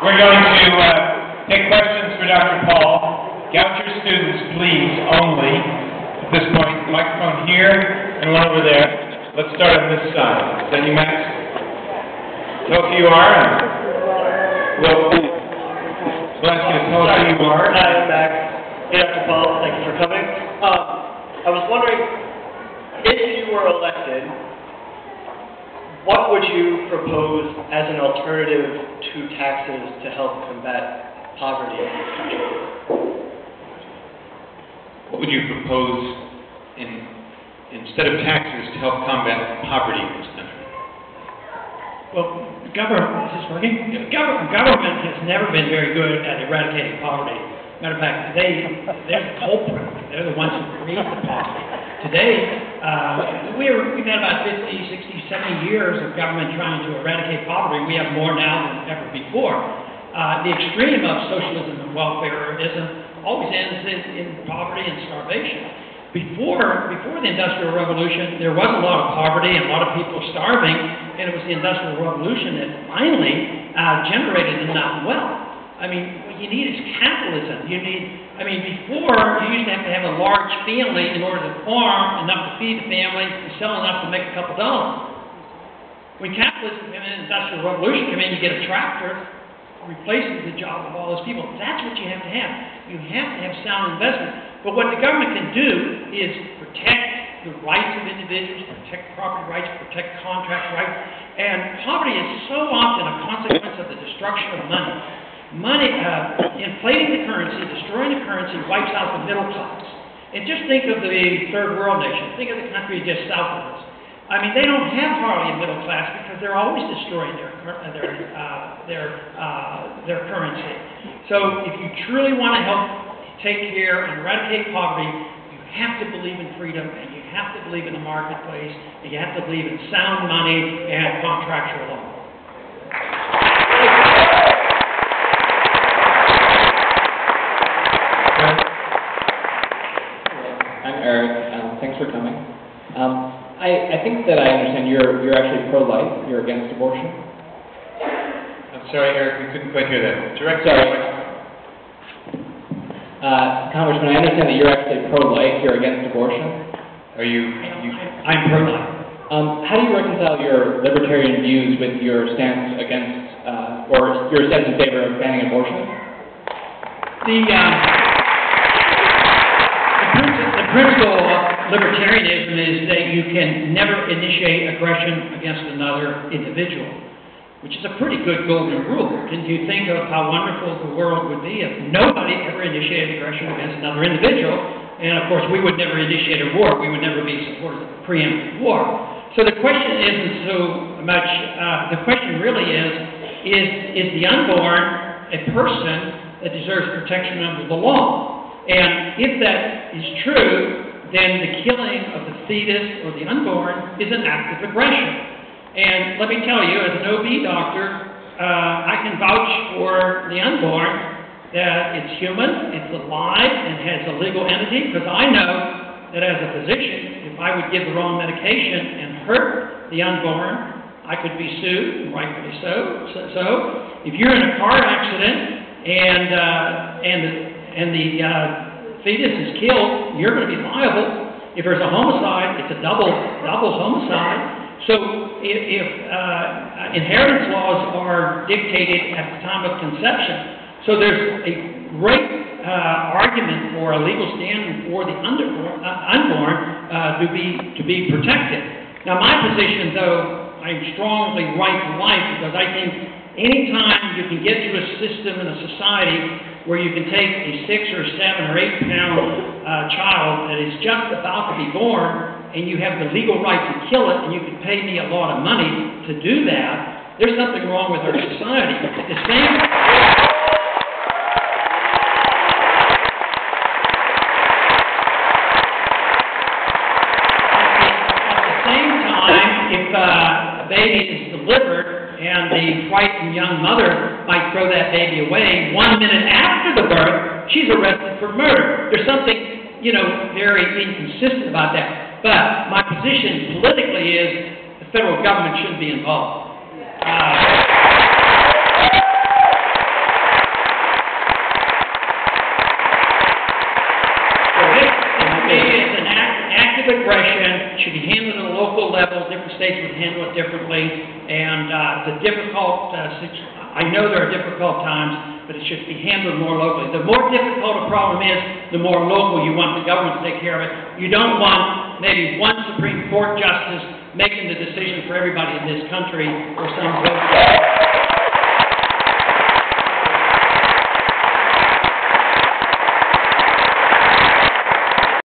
We're going to take questions for Dr. Paul. Goucher students, please, only. At this point, microphone here and one over there. Let's start on this side. Is that you, Max? Tell us who you are, and we'll ask you to tell us who you are. Hi, I'm Max. Hey, Dr. Paul, thank you for coming. I was wondering, if you were elected, what would you propose as an alternative to taxes to help combat poverty in this country? What would you propose instead of taxes to help combat poverty in this country? Well, the government, is this working? The government has never been very good at eradicating poverty. Matter of fact, they're the culprit. They're the ones who create the poverty. Today, we've had about 50, 60, 70 years of government trying to eradicate poverty. We have more now than ever before. The extreme of socialism and welfareism always ends in poverty and starvation. Before the Industrial Revolution, there was a lot of poverty and a lot of people starving, and it was the Industrial Revolution that finally generated enough wealth. I mean, what you need is capitalism. Before, you used to have a large family in order to farm enough to feed the family and sell enough to make a couple dollars. When capitalism came in, Industrial Revolution came in, you get a tractor, replaces the job of all those people. That's what you have to have. You have to have sound investment. But what the government can do is protect the rights of individuals, protect property rights, protect contract rights. And poverty is so often a consequence of the destruction of money. Inflating the currency, destroying the currency, wipes out the middle class. And just think of the third world nation. Think of the country just south of us. I mean, they don't have hardly a middle class because they're always destroying their currency. So if you truly want to help take care and eradicate poverty, you have to believe in freedom, and you have to believe in the marketplace, and you have to believe in sound money and contractual law. I'm Eric. Thanks for coming. I think that I understand you're actually pro-life. You're against abortion. I'm sorry, Eric, we couldn't quite hear that. Congressman, I understand that you're actually pro-life. You're against abortion. Are you? I'm pro-life. How do you reconcile your libertarian views with your stance against, or your stance in favor of banning abortion? The principle of libertarianism is that you can never initiate aggression against another individual, which is a pretty good golden rule. Can you think of how wonderful the world would be if nobody ever initiated aggression against another individual? And of course, we would never initiate a war. We would never be supporters of a preemptive war. So the question isn't so much, the question really is the unborn a person that deserves protection under the law? And if that is true, then the killing of the fetus or the unborn is an act of aggression. And let me tell you, as an OB doctor, I can vouch for the unborn that it's human, it's alive, and has a legal entity, because I know that as a physician, if I would give the wrong medication and hurt the unborn, I could be sued, and rightfully so. So if you're in a car accident and the fetus is killed, you're going to be liable. If there's a homicide, it's a double homicide. So if inheritance laws are dictated at the time of conception, so there's a great argument for a legal standing for the unborn to be protected. Now, my position, though, I'm strongly right to life, because I think anytime you can get to a system in a society where you can take a 6 or 7 or 8 pound child that is just about to be born, and you have the legal right to kill it, and you can pay me a lot of money to do that, there's something wrong with our society. At the same time, if a baby is delivered, and the frightened young mother might throw that baby away, 1 minute after the birth, she's arrested for murder. There's something, very inconsistent about that. But my position politically is the federal government shouldn't be involved. different states would handle it differently, and I know there are difficult times, but it should be handled more locally. The more difficult a problem is, the more local you want the government to take care of it. You don't want maybe one Supreme Court justice making the decision for everybody in this country or some vote.